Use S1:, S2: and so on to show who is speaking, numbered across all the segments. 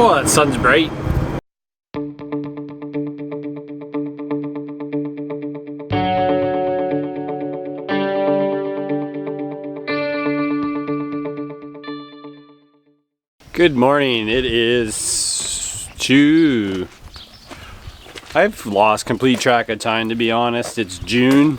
S1: Oh, that sun's bright. Good morning. It is I've lost complete track of time, to be honest. It's June.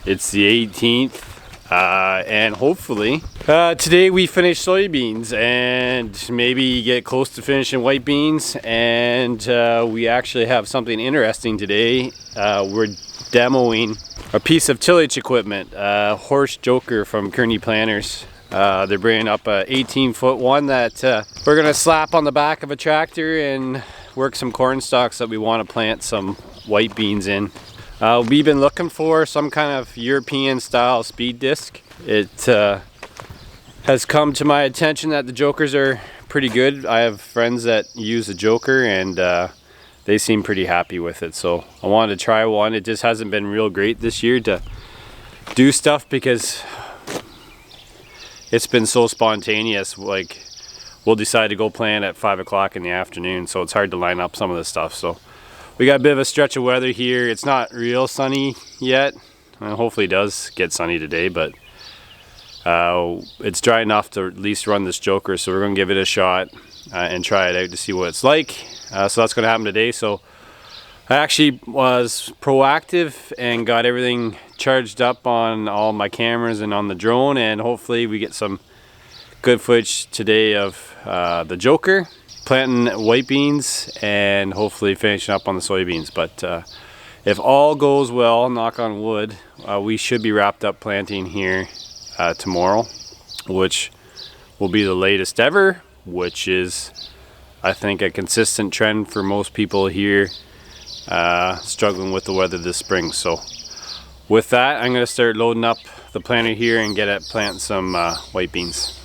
S1: It's the 18th. And hopefully today we finish soybeans and maybe get close to finishing white beans, and we actually have something interesting today. We're demoing a piece of tillage equipment, Horsch Joker from Kearney Planters. They're bringing up a 18-foot one that we're gonna slap on the back of a tractor and work some corn stalks that we want to plant some white beans in. We've been looking for some kind of European style speed disc. It has come to my attention that the Jokers are pretty good. I have friends that use the Joker and they seem pretty happy with it, so I wanted to try one. It just hasn't been real great this year to do stuff because it's been so spontaneous. Like, we'll decide to go plant at 5 o'clock in the afternoon, so it's hard to line up some of this stuff. So we got a bit of a stretch of weather here. It's not real sunny yet. Hopefully it does get sunny today, but it's dry enough to at least run this Joker, so we're gonna give it a shot and try it out to see what it's like. So that's gonna happen today. So I actually was proactive and got everything charged up on all my cameras and on the drone, and hopefully we get some good footage today of the Joker, planting white beans, and hopefully finishing up on the soybeans. But if all goes well, knock on wood, we should be wrapped up planting here tomorrow, which will be the latest ever, which is, I think, a consistent trend for most people here struggling with the weather this spring. So with that, I'm going to start loading up the planter here and get at planting some white beans.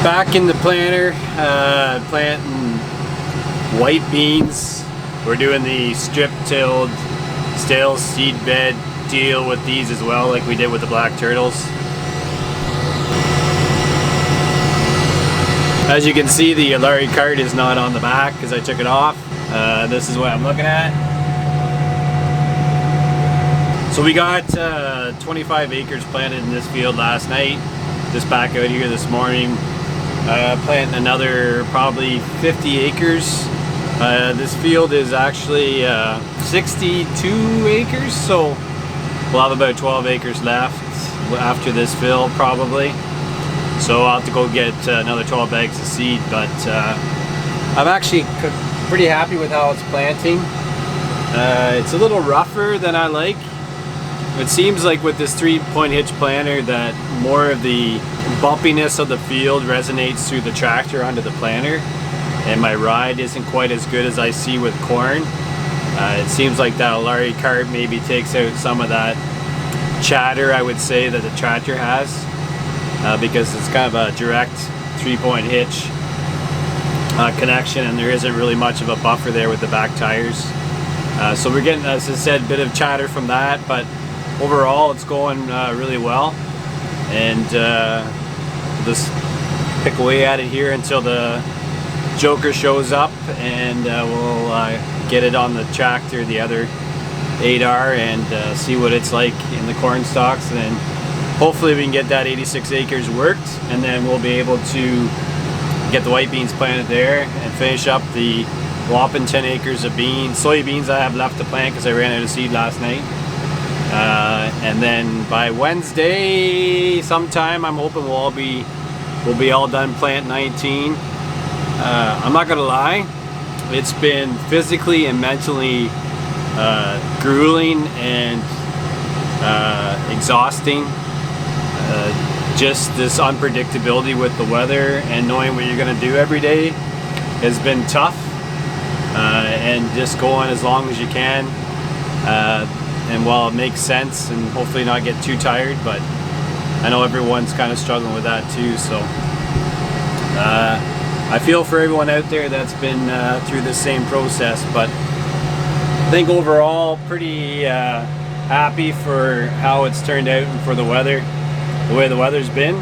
S1: Back in the planter, planting white beans. We're doing the strip-tilled stale seed bed deal with these as well, like we did with the black turtles. As you can see, the Alari cart is not on the back because I took it off. This is what I'm looking at. So we got 25 acres planted in this field last night. Just back out here this morning. Planting another probably 50 acres. This field is actually 62 acres, so we'll have about 12 acres left after this fill probably. So I'll have to go get another 12 bags of seed, but I'm actually pretty happy with how it's planting. It's a little rougher than I like. It seems like with this 3-point hitch planter that more of the bumpiness of the field resonates through the tractor onto the planter, and my ride isn't quite as good as I see with corn. It seems like that Alari cart maybe takes out some of that chatter, I would say, that the tractor has, because it's kind of a direct 3-point hitch connection, and there isn't really much of a buffer there with the back tires. So we're getting, as I said, a bit of chatter from that, but overall it's going really well, and we'll just pick away at it here until the Joker shows up, and we'll get it on the tractor, the other 8R, and see what it's like in the corn stalks, and then hopefully we can get that 86 acres worked, and then we'll be able to get the white beans planted there and finish up the whopping 10 acres of soybeans I have left to plant because I ran out of seed last night. And then by Wednesday sometime, I'm hoping we'll be all done plant 19. I'm not gonna lie, it's been physically and mentally grueling and exhausting. Just this unpredictability with the weather and knowing what you're gonna do every day has been tough. And just going as long as you can. And while it makes sense and hopefully not get too tired, but I know everyone's kind of struggling with that too, so I feel for everyone out there that's been through the same process, but I think overall pretty happy for how it's turned out and for the weather, the way the weather's been.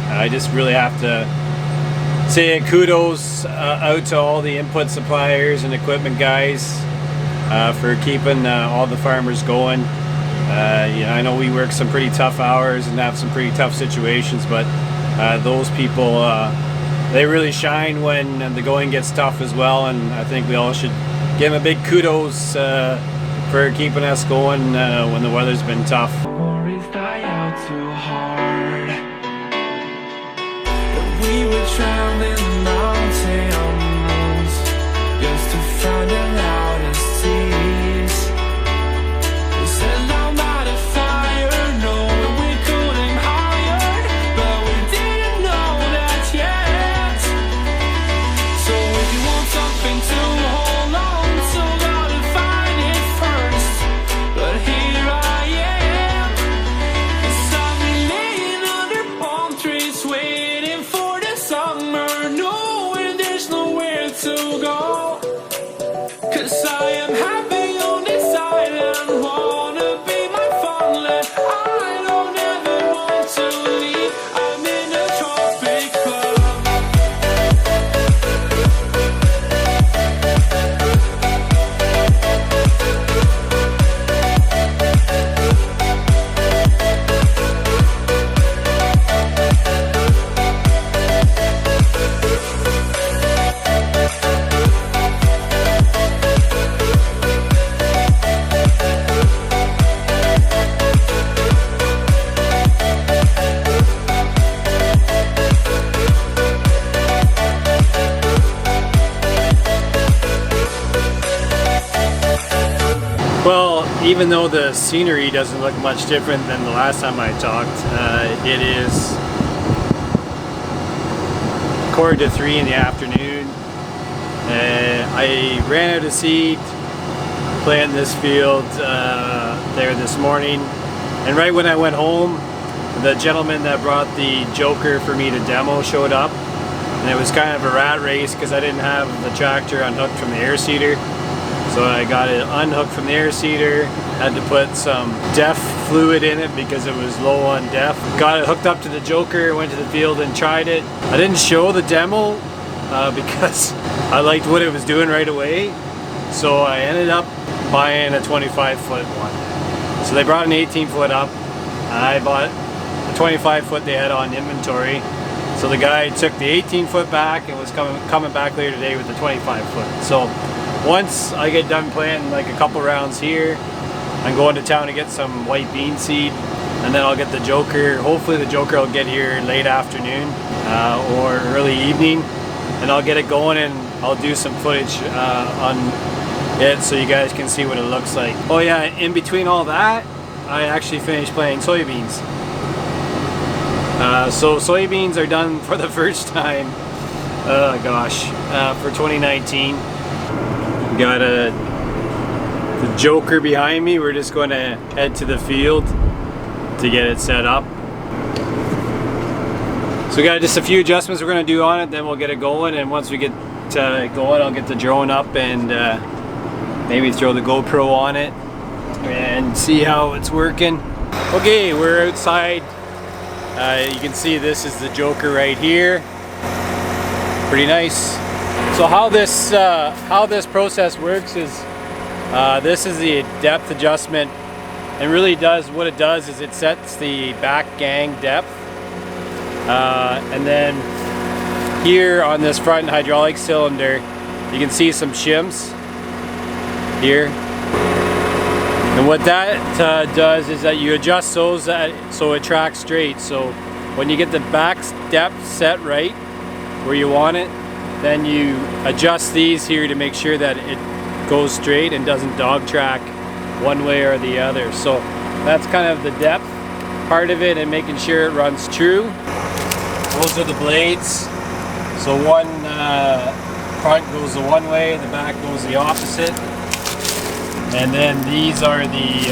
S1: I just really have to say kudos out to all the input suppliers and equipment guys for keeping all the farmers going. You know, I know we work some pretty tough hours and have some pretty tough situations, but those people, they really shine when the going gets tough as well, and I think we all should give them a big kudos for keeping us going when the weather's been tough.
S2: Worries die out too hard. We were traveling mountains just to find the loudest seas. We set down by the fire, knowing we couldn't hide, but we didn't know that yet. So if you want something to hold on to, gotta find it first. But here I am, 'cause I've been laying under palm trees, waiting for the summer, knowing there's nowhere to go. 'Cause I am happy on this island, wanna be my farmland. I don't ever want to leave, I'm in a tropic club.
S1: Well, even though the scenery doesn't look much different than the last time I talked, it is 2:45 in the afternoon. I ran out of seed planting this field there this morning, and right when I went home, the gentleman that brought the Joker for me to demo showed up, and it was kind of a rat race because I didn't have the tractor unhooked from the air seeder. So I got it unhooked from the air seeder, had to put some DEF fluid in it because it was low on DEF. Got it hooked up to the Joker, went to the field and tried it. I didn't show the demo because I liked what it was doing right away. So I ended up buying a 25-foot one. So they brought an 18-foot up. I bought the 25-foot they had on inventory. So the guy took the 18-foot back and was coming back later today with the 25-foot. So once I get done planting like a couple rounds here, I'm going to town to get some white bean seed, and then I'll get the Joker. Hopefully the Joker will get here late afternoon or early evening, and I'll get it going and I'll do some footage on it so you guys can see what it looks like. Oh yeah, in between all that, I actually finished planting soybeans. So soybeans are done for the first time, for 2019. Got the Joker behind me. We're just going to head to the field to get it set up. So we got just a few adjustments we're going to do on it, then we'll get it going, and once we get going, I'll get the drone up and maybe throw the GoPro on it and see how it's working. Okay, we're outside. You can see this is the Joker right here. Pretty nice. So how this process works is this is the depth adjustment, and really what it does is it sets the back gang depth, and then here on this front hydraulic cylinder you can see some shims here. And what that does is that you adjust those so it tracks straight. So when you get the back depth set right where you want it, then you adjust these here to make sure that it goes straight and doesn't dog track one way or the other. So that's kind of the depth part of it, and making sure it runs true. Those are the blades. So one front goes the one way, the back goes the opposite. And then these are the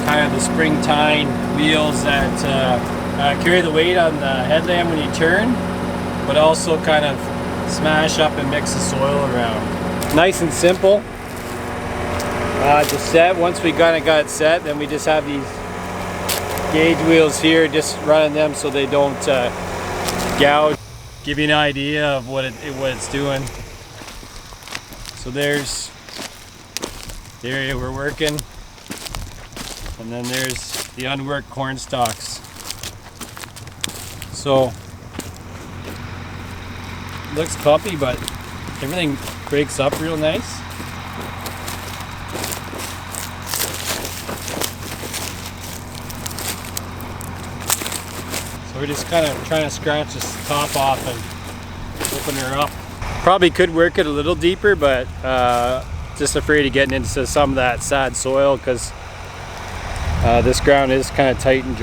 S1: kind of the spring tine wheels that carry the weight on the headlamp when you turn, but also kind of smash up and mix the soil around. Nice and simple. To set, once we kind of got it set, then we just have these gauge wheels here, just running them so they don't gouge. Give you an idea of what it's doing. So there's the area we're working, and then there's the unworked corn stalks. So looks pumpy, but everything breaks up real nice. So we're just kind of trying to scratch this top off and open her up. Probably could work it a little deeper, but just afraid of getting into some of that sad soil, because this ground is kind of tight and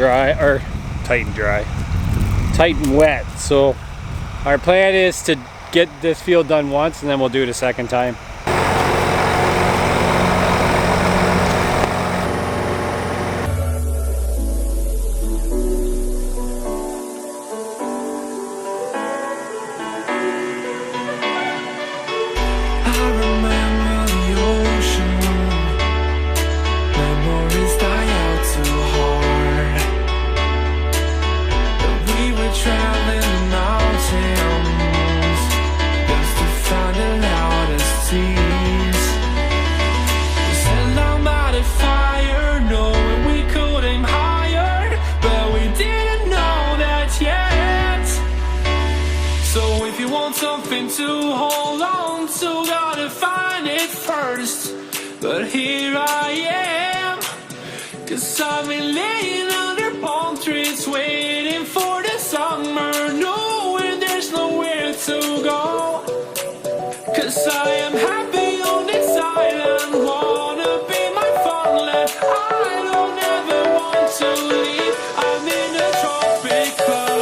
S1: wet. So our plan is to get this field done once, and then we'll do it a second time.
S2: Something to hold on to, gotta find it first. But here I am, 'cause I've been laying under palm trees, waiting for the summer, knowing there's nowhere to go. 'Cause I am happy on this island, wanna be my farmland. I don't ever want to leave, I'm in a tropic club.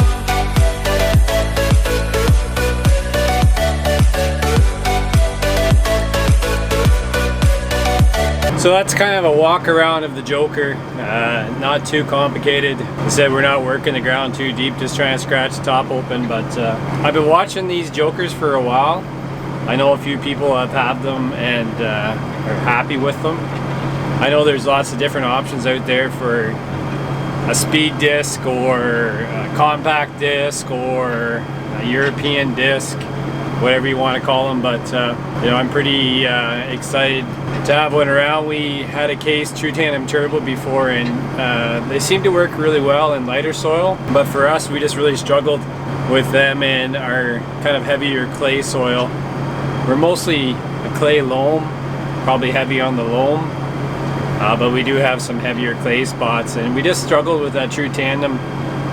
S1: So that's kind of a walk around of the Joker, not too complicated. I said we're not working the ground too deep, just trying to scratch the top open, but I've been watching these Jokers for a while. I know a few people have had them and are happy with them. I know there's lots of different options out there for a speed disc or a compact disc or a European disc, whatever you want to call them, but you know, I'm pretty excited to have one around. We had a case True Tandem Turbo before, and they seem to work really well in lighter soil, but for us we just really struggled with them in our kind of heavier clay soil. We're mostly a clay loam, probably heavy on the loam, but we do have some heavier clay spots, and we just struggled with that True Tandem,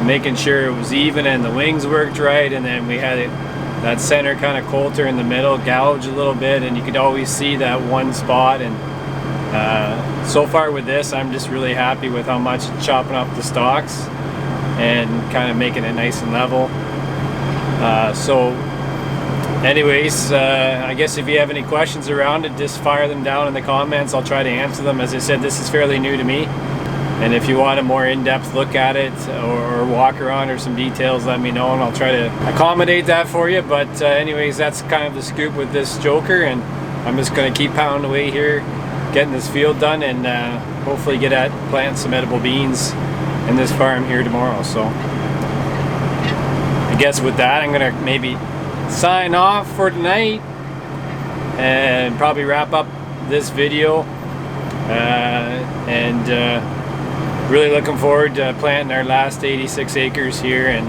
S1: making sure it was even and the wings worked right, and then we had it that center kind of coulter in the middle gouge a little bit, and you could always see that one spot. And so far with this, I'm just really happy with how much it's chopping up the stalks and kind of making it nice and level. So anyways, I guess if you have any questions around it, just fire them down in the comments. I'll try to answer them. As I said, this is fairly new to me, and if you want a more in-depth look at it or walk around or some details, let me know and I'll try to accommodate that for you. But anyways, that's kind of the scoop with this Joker, and I'm just going to keep pounding away here, getting this field done, and hopefully get at planting some edible beans in this farm here tomorrow. So I guess with that, I'm going to maybe sign off for tonight and probably wrap up this video, and really looking forward to planting our last 86 acres here and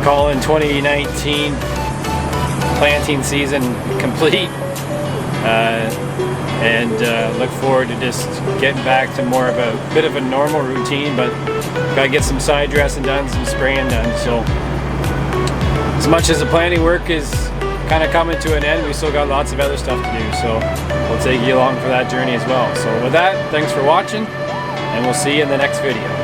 S1: calling 2019 planting season complete. and look forward to just getting back to more of a bit of a normal routine, but gotta get some side dressing done, some spraying done. So as much as the planting work is kind of coming to an end, we still got lots of other stuff to do, so we'll take you along for that journey as well. So with that, thanks for watching, and we'll see you in the next video.